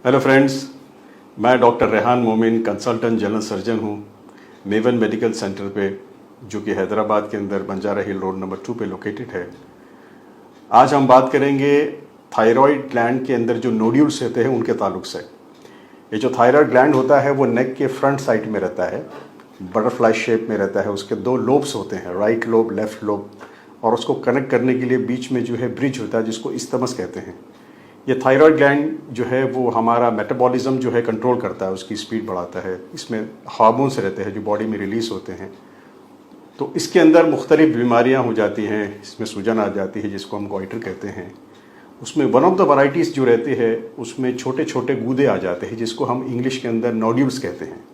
Hello friends, मैं doctor Rehan मोमिन consultant general surgeon हूँ मेवन मेडिकल सेंटर पे, जो कि हैदराबाद के अंदर बंजारा हिल रोड नंबर 2 पे लोकेटेड है। आज हम बात करेंगे थायराइड ग्लैंड के अंदर जो नोड्यूल्स रहते हैं उनके ताल्लुक से। ये जो थायराइड ग्लैंड होता है वो नेक के फ्रंट साइड में रहता है, बटरफ्लाई शेप में रहता है। उसके दो लोब्स होते हैं, राइट लोब, लेफ्ट लोब, और उसको कनेक्ट करने के लिए बीच में जो है ब्रिज होता है जिसको इस्तमस कहते हैं। ये थायराइड ग्लैंड जो है वो हमारा मेटाबॉलिज्म जो है कंट्रोल करता है, उसकी स्पीड बढ़ाता है। इसमें हार्मोन्स रहते हैं जो बॉडी में रिलीज होते हैं। तो इसके अंदर मुख्तलिफ बीमारियां हो जाती हैं, इसमें सूजन आ जाती है जिसको हम गॉइटर कहते हैं। उसमें वन ऑफ द वैराइटीज़ जो रहती है उसमें छोटे छोटे गूदे आ जाते हैं जिसको हम इंग्लिश के अंदर नोड्यूल्स कहते हैं।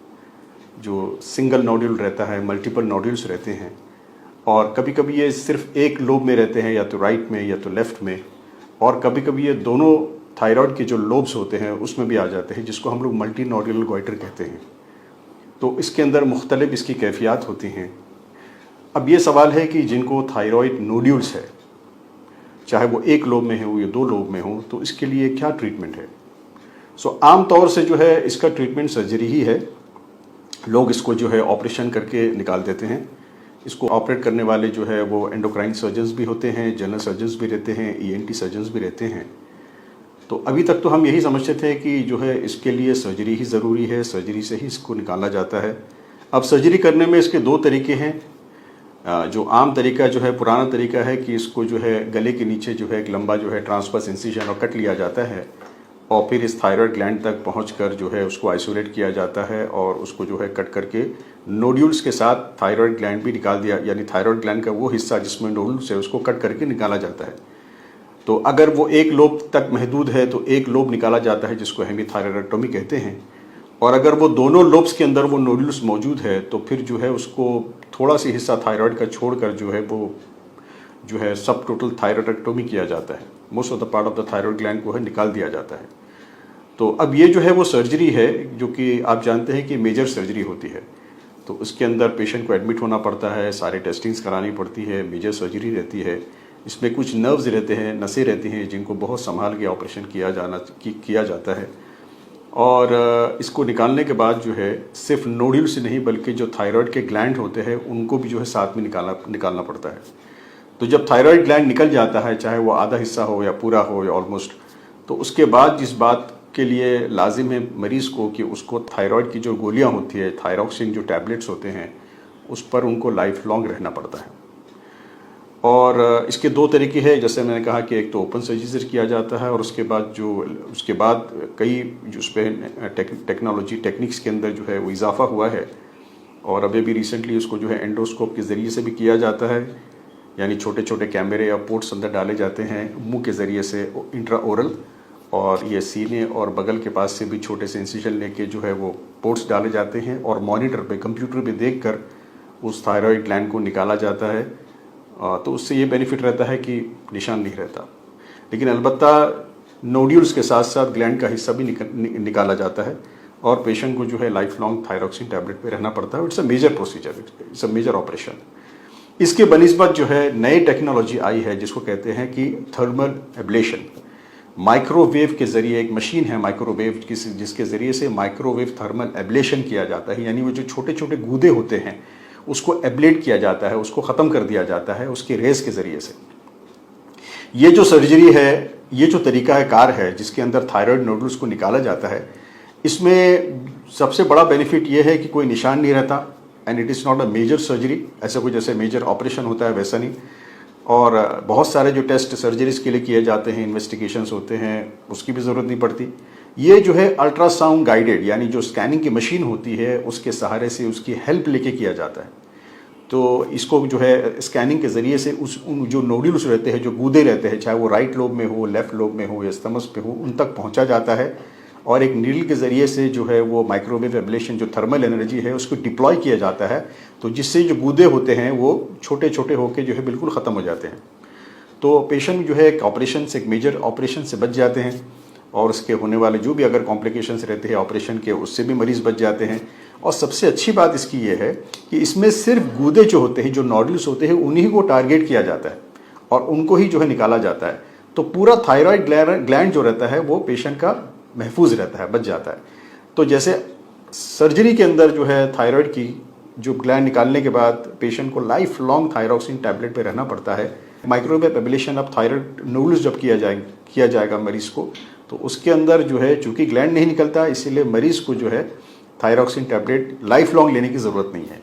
जो सिंगल नोड्यूल रहता है, मल्टीपल नोड्यूल्स रहते हैं, और कभी कभी ये सिर्फ एक लोब में रहते हैं, या तो राइट में या तो लेफ्ट में, और कभी कभी ये दोनों थायराइड के जो लोब्स होते हैं उसमें भी आ जाते हैं, जिसको हम लोग मल्टी नोड्यूलर गॉइटर कहते हैं। तो इसके अंदर मुख्तलिफ इसकी कैफियत होती हैं। अब ये सवाल है कि जिनको थायराइड नोड्यूल्स है, चाहे वो एक लोब में हो या दो लोब में हो, तो इसके लिए क्या ट्रीटमेंट है। आम तौर से जो है इसका ट्रीटमेंट सर्जरी ही है। लोग इसको जो है ऑपरेशन करके निकाल देते हैं। इसको ऑपरेट करने वाले जो है वो एंडोक्राइन सर्जन्स भी होते हैं, जनरल सर्जन्स भी रहते हैं, ईएनटी सर्जन्स भी रहते हैं। तो अभी तक तो हम यही समझते थे कि जो है इसके लिए सर्जरी ही ज़रूरी है, सर्जरी से ही इसको निकाला जाता है। अब सर्जरी करने में इसके दो तरीके हैं। जो आम तरीका जो है, पुराना तरीका है कि इसको जो है गले के नीचे जो है एक लंबा जो है ट्रांसवर्स इंसिजन और कट लिया जाता है, और फिर इस थायराइड ग्लैंड तक पहुंचकर जो है उसको आइसोलेट किया जाता है, और उसको जो है कट करके नोड्यूल्स के साथ थायराइड ग्लैंड भी निकाल दिया, यानी थायराइड ग्लैंड का वो हिस्सा जिसमें नोड्यूल्स है उसको कट करके निकाला जाता है। तो अगर वो एक लोब तक महदूद है तो एक लोब निकाला जाता है जिसको हेमीथायरॉयडेक्टोमी कहते हैं, और अगर वो दोनों लोब्स के अंदर वो नोड्यूल्स मौजूद है तो फिर जो है उसको थोड़ा सी हिस्सा थायराइड का छोड़कर जो है वो जो है सब टोटल थायरॉयडेक्टोमी किया जाता है। Most of the part of the thyroid gland को है निकाल दिया जाता है। तो अब ये जो है वो सर्जरी है जो कि आप जानते हैं कि मेजर सर्जरी होती है। तो उसके अंदर पेशेंट को एडमिट होना पड़ता है, सारे टेस्टिंग्स करानी पड़ती है, मेजर सर्जरी रहती है। इसमें कुछ नर्व्स रहते हैं, नसें रहती हैं, जिनको बहुत संभाल के ऑपरेशन किया जाता है। और इसको निकालने के बाद जो है सिर्फ नोड्यूल से नहीं बल्कि जो थायराइड के ग्लैंड होते हैं उनको भी जो है साथ में निकालना पड़ता है। तो जब थायराइड ग्लैंड निकल जाता है, चाहे वो आधा हिस्सा हो या पूरा हो या ऑलमोस्ट, तो उसके बाद जिस बात के लिए लाजिम है मरीज़ को कि उसको थायराइड की जो गोलियां होती है, थायरॉक्सिन जो टैबलेट्स होते हैं, उस पर उनको लाइफ लॉन्ग रहना पड़ता है। और इसके दो तरीके हैं, जैसे मैंने कहा कि एक तो ओपन सर्जरी से किया जाता है, और उसके बाद कई जो उस पर टेक्निक्स के अंदर जो है वो इजाफा हुआ है, और अभी भी रिसेंटली उसको जो है एंडोस्कोप के ज़रिए से भी किया जाता है, यानी छोटे छोटे कैमरे या पोर्ट्स अंदर डाले जाते हैं मुंह के ज़रिए से इंट्रा ओरल, और ये सीने और बगल के पास से भी छोटे से इंसिजन लेके जो है वो पोर्ट्स डाले जाते हैं, और मॉनिटर पे, कंप्यूटर पे देखकर उस थायराइड ग्लैंड को निकाला जाता है। तो उससे ये बेनिफिट रहता है कि निशान नहीं रहता, लेकिन अलबत्ता नोड्यूल्स के साथ साथ ग्लैंड का हिस्सा भी निकाला जाता है, और पेशेंट को जो है लाइफ लॉन्ग थायरॉक्सिन टैबलेट पे रहना पड़ता है। It's a major procedure, it's a major operation. इसके बनिस्बत जो है नई टेक्नोलॉजी आई है जिसको कहते हैं कि थर्मल एब्लेशन। माइक्रोवेव के ज़रिए, एक मशीन है माइक्रोवेव जिसके ज़रिए से माइक्रोवेव थर्मल एब्लेशन किया जाता है, यानी वो जो छोटे छोटे गूदे होते हैं उसको एब्लेट किया जाता है, उसको ख़त्म कर दिया जाता है उसके रेस के ज़रिए से। ये जो सर्जरी है, ये जो तरीका है कार है जिसके अंदर थायराइड नोड्यूल्स को निकाला जाता है, इसमें सबसे बड़ा बेनिफिट ये है कि कोई निशान नहीं रहता, and it is not a major surgery. ऐसा कोई जैसे मेजर ऑपरेशन होता है वैसा नहीं। और बहुत सारे जो टेस्ट सर्जरीज के लिए किए जाते हैं, इन्वेस्टिगेशंस होते हैं, उसकी भी ज़रूरत नहीं पड़ती। ये जो है अल्ट्रासाउंड गाइडेड, यानी जो स्कैनिंग की मशीन होती है उसके सहारे से उसकी हेल्प लेके किया जाता है। तो इसको जो है स्कैनिंग के ज़रिए से उन जो नोड्यूल्स रहते हैं, जो गूदे रहते हैं, चाहे वो राइट लोब में हो, लेफ्ट लोब में हो या स्टमक पे हो, उन तक पहुंचा जाता है, और एक नीडल के ज़रिए से जो है वो माइक्रोवेव एब्लेशन, जो थर्मल एनर्जी है, उसको डिप्लॉय किया जाता है। तो जिससे जो गूदे होते हैं वो छोटे छोटे होकर जो है बिल्कुल ख़त्म हो जाते हैं। तो पेशेंट जो है एक ऑपरेशन से, एक मेजर ऑपरेशन से बच जाते हैं, और उसके होने वाले जो भी अगर कॉम्प्लिकेशंस रहते हैं ऑपरेशन के, उससे भी मरीज़ बच जाते हैं। और सबसे अच्छी बात इसकी ये है कि इसमें सिर्फ गूदे जो होते हैं, जो नोड्यूल्स होते हैं, उन्हीं को टारगेट किया जाता है और उनको ही जो है निकाला जाता है। तो पूरा थायराइड ग्लैंड जो रहता है वो पेशेंट का महफूज रहता है, बच जाता है। तो जैसे सर्जरी के अंदर जो है थायराइड की जो ग्लैंड निकालने के बाद पेशेंट को लाइफ लॉन्ग थायरॉक्सिन टैबलेट पे रहना पड़ता है। Microwave ablation of thyroid nodules जब किया जाएगा मरीज को, तो उसके अंदर जो है चूंकि ग्लैंड नहीं निकलता, इसीलिए मरीज को जो है थायरॉक्सिन टैबलेट लाइफ लॉन्ग लेने की ज़रूरत नहीं है।